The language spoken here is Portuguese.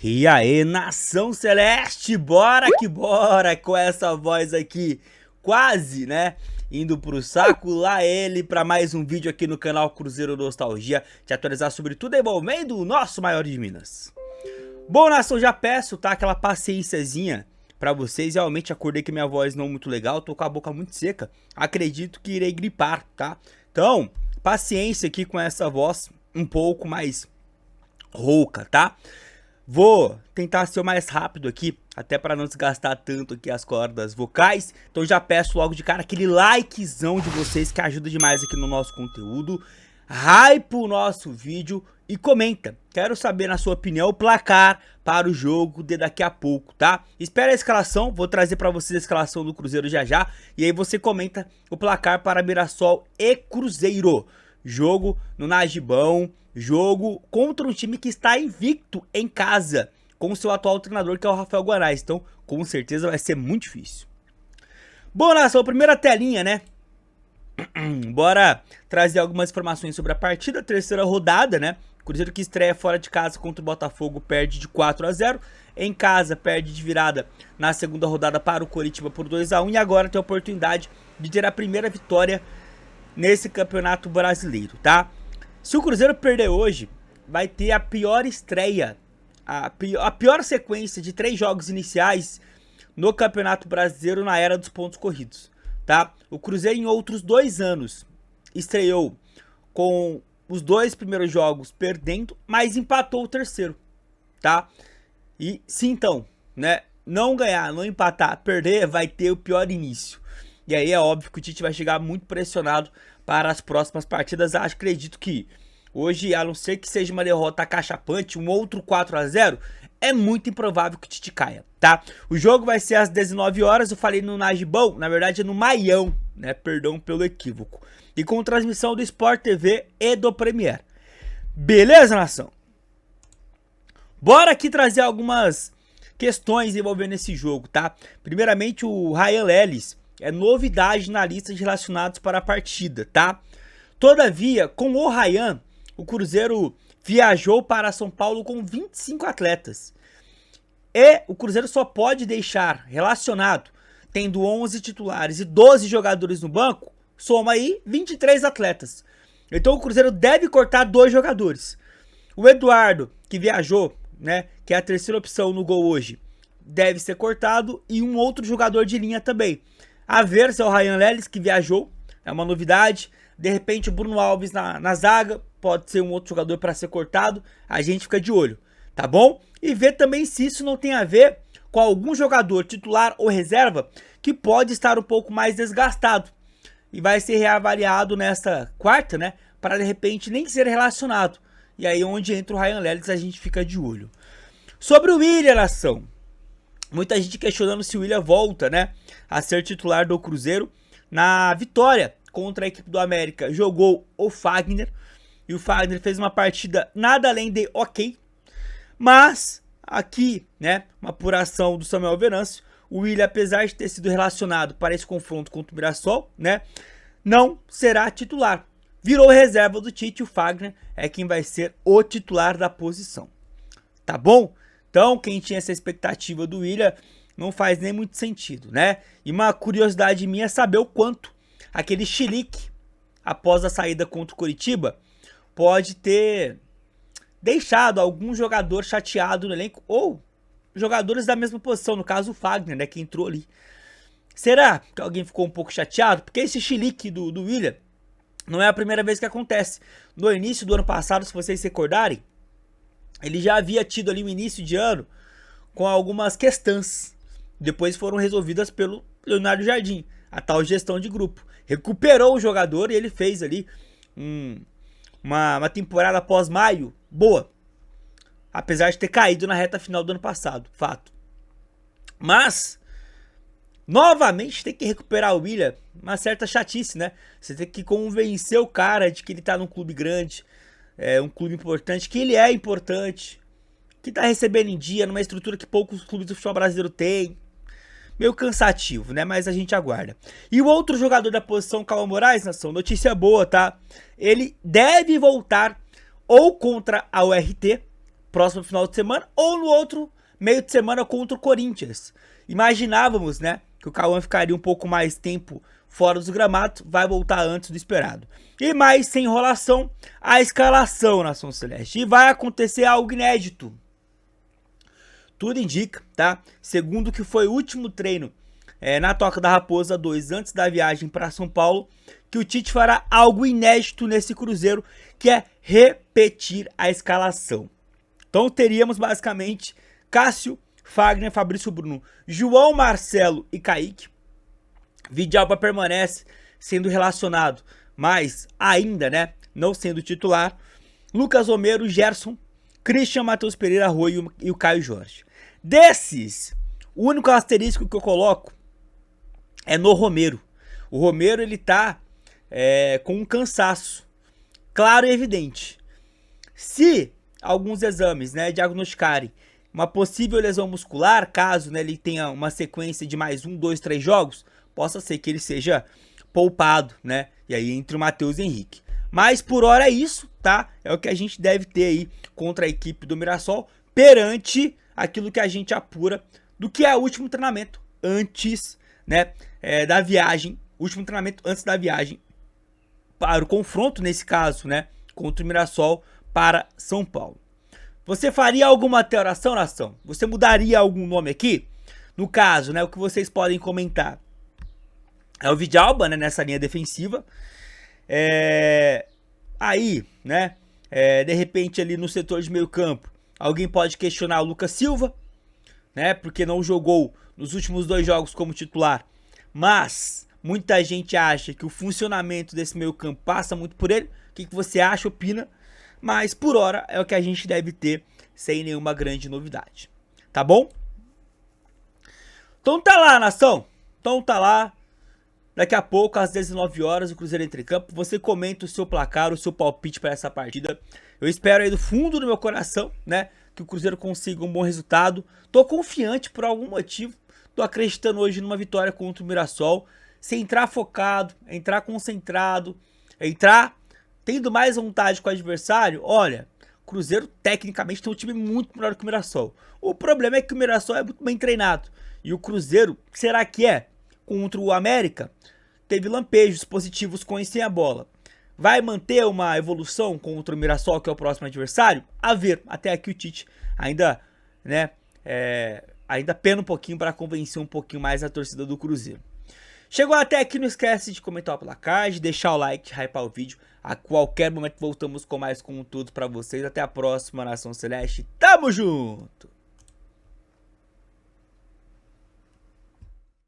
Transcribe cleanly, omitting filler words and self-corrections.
E aí, nação celeste, bora que bora com essa voz aqui, quase, né, indo pro saco, lá ele pra mais um vídeo aqui no canal Cruzeiro Nostalgia, te atualizar sobre tudo envolvendo o nosso maior de Minas. Bom, nação, já peço, tá, aquela paciênciazinha pra vocês, realmente acordei que minha voz não muito legal, tô com a boca muito seca, acredito que irei gripar, tá? Então, paciência aqui com essa voz um pouco mais rouca, tá? Vou tentar ser o mais rápido aqui, até para não desgastar tanto aqui as cordas vocais. Então já peço logo de cara aquele likezão de vocês que ajuda demais aqui no nosso conteúdo. Hype o nosso vídeo e comenta. Quero saber na sua opinião o placar para o jogo de daqui a pouco, tá? Espera a escalação, vou trazer para vocês a escalação do Cruzeiro já já. E aí você comenta o placar para Mirassol e Cruzeiro. Jogo no Nagibão. Jogo contra um time que está invicto em casa, com o seu atual treinador, que é o Rafael Guanais. Então, com certeza vai ser muito difícil. Bom, nação, primeira telinha, né? Bora trazer algumas informações sobre a partida, terceira rodada, né? Cruzeiro que estreia fora de casa contra o Botafogo, perde de 4-0. Em casa, perde de virada na segunda rodada para o Coritiba por 2-1. E agora tem a oportunidade de ter a primeira vitória nesse campeonato brasileiro, tá? Se o Cruzeiro perder hoje, vai ter a pior estreia, a pior sequência de 3 jogos iniciais no Campeonato Brasileiro na era dos pontos corridos, tá? O Cruzeiro em outros 2 anos estreou com os 2 primeiros jogos perdendo, mas empatou o terceiro, tá? E se então, né, não ganhar, não empatar, perder, vai ter o pior início. E aí é óbvio que o Tite vai chegar muito pressionado para as próximas partidas. Acredito que hoje, a não ser que seja uma derrota cachapante, um outro 4-0, é muito improvável que o Tite caia, tá? O jogo vai ser às 19 horas, eu falei no Nagibão, na verdade é no Maião, né? Perdão pelo equívoco. E com transmissão do Sport TV e do Premier. Beleza, nação? Bora aqui trazer algumas questões envolvendo esse jogo, tá? Primeiramente, o Ryan Lelis é novidade na lista de relacionados para a partida, tá? Todavia, com o Ryan, o Cruzeiro viajou para São Paulo com 25 atletas. E o Cruzeiro só pode deixar relacionado, tendo 11 titulares e 12 jogadores no banco, soma aí 23 atletas. Então o Cruzeiro deve cortar 2 jogadores. O Eduardo, que viajou, né, que é a terceira opção no gol hoje, deve ser cortado, e um outro jogador de linha também. A ver se é o Ryan Lelis, que viajou, é uma novidade. De repente o Bruno Alves na zaga, pode ser um outro jogador para ser cortado, a gente fica de olho, tá bom? E ver também se isso não tem a ver com algum jogador titular ou reserva que pode estar um pouco mais desgastado e vai ser reavaliado nessa quarta, né, para de repente nem ser relacionado. E aí onde entra o Ryan Lelis a gente fica de olho. Sobre o William, nação, muita gente questionando se o William volta, né, a ser titular do Cruzeiro. Na vitória contra a equipe do América, jogou o Fagner. E o Fagner fez uma partida nada além de ok. Mas aqui, né, uma apuração do Samuel Venâncio, o William, apesar de ter sido relacionado para esse confronto contra o Mirassol, né, não será titular. Virou reserva do Tite, o Fagner é quem vai ser o titular da posição. Tá bom? Então, quem tinha essa expectativa do William, não faz nem muito sentido, né? E uma curiosidade minha é saber o quanto aquele chilique, após a saída contra o Coritiba, pode ter deixado algum jogador chateado no elenco, ou jogadores da mesma posição, no caso o Fagner, né, que entrou ali. Será que alguém ficou um pouco chateado? Porque esse chilique do William não é a primeira vez que acontece. No início do ano passado, se vocês se recordarem, ele já havia tido ali um início de ano com algumas questões. Depois foram resolvidas pelo Leonardo Jardim, a tal gestão de grupo. Recuperou o jogador e ele fez ali uma temporada pós-maio boa. Apesar de ter caído na reta final do ano passado, fato. Mas, novamente, tem que recuperar o William, uma certa chatice, né? Você tem que convencer o cara de que ele tá num clube grande, um clube importante, que ele é importante, que tá recebendo em dia, numa estrutura que poucos clubes do futebol brasileiro têm. Meio cansativo, né? Mas a gente aguarda. E o outro jogador da posição, Cauã Moraes, nação, notícia boa, tá? Ele deve voltar ou contra a URT próximo final de semana ou no outro meio de semana contra o Corinthians. Imaginávamos, né, que o Cauã ficaria um pouco mais tempo fora dos gramados, vai voltar antes do esperado. E mais, sem enrolação, a escalação, Nação Celeste. E vai acontecer algo inédito. Tudo indica, tá? Segundo que foi o último treino na Toca da Raposa 2, antes da viagem para São Paulo, que o Tite fará algo inédito nesse Cruzeiro, que é repetir a escalação. Então teríamos basicamente Cássio, Fagner, Fabrício Bruno, João Marcelo e Kaique. Vidalba permanece sendo relacionado, mas ainda, né, não sendo titular. Lucas Romero, Gerson, Christian, Matheus Pereira, Arroio e o Caio Jorge. Desses, o único asterisco que eu coloco é no Romero. O Romero, ele tá com um cansaço claro e evidente. Se alguns exames, né, diagnosticarem uma possível lesão muscular, caso, né, ele tenha uma sequência de mais 1, 2, 3 jogos, possa ser que ele seja poupado, né? E aí entre o Matheus e o Henrique. Mas por hora é isso, tá? É o que a gente deve ter aí contra a equipe do Mirassol, perante aquilo que a gente apura do que é o último treinamento antes, né, da viagem, último treinamento antes da viagem para o confronto, nesse caso, né, contra o Mirassol para São Paulo. Você faria alguma alteração, nação? Você mudaria algum nome aqui? No caso, né, o que vocês podem comentar é o Vidalba, né, nessa linha defensiva. Aí, né, de repente ali no setor de meio campo, alguém pode questionar o Lucas Silva, né, porque não jogou nos últimos 2 jogos como titular. Mas muita gente acha que o funcionamento desse meio campo passa muito por ele. O que você acha, opina? Mas por hora é o que a gente deve ter, sem nenhuma grande novidade. Tá bom? Então tá lá, nação. Então tá lá. Daqui a pouco, às 19 horas, o Cruzeiro entra em campo. Você comenta o seu placar, o seu palpite para essa partida. Eu espero aí do fundo do meu coração, né, que o Cruzeiro consiga um bom resultado. Tô confiante por algum motivo. Tô acreditando hoje numa vitória contra o Mirassol. Se entrar focado, entrar concentrado, entrar tendo mais vontade com o adversário, olha, o Cruzeiro tecnicamente tem um time muito melhor que o Mirassol. O problema é que o Mirassol é muito bem treinado. E o Cruzeiro, será que é? Contra o América, teve lampejos positivos com e sem a bola. Vai manter uma evolução contra o Mirassol, que é o próximo adversário? A ver, até aqui o Tite ainda, né, ainda pena um pouquinho para convencer um pouquinho mais a torcida do Cruzeiro. Chegou até aqui, não esquece de comentar o placar, de deixar o like, de hypar o vídeo. A qualquer momento voltamos com mais conteúdo para vocês. Até a próxima, Nação Celeste. Tamo junto!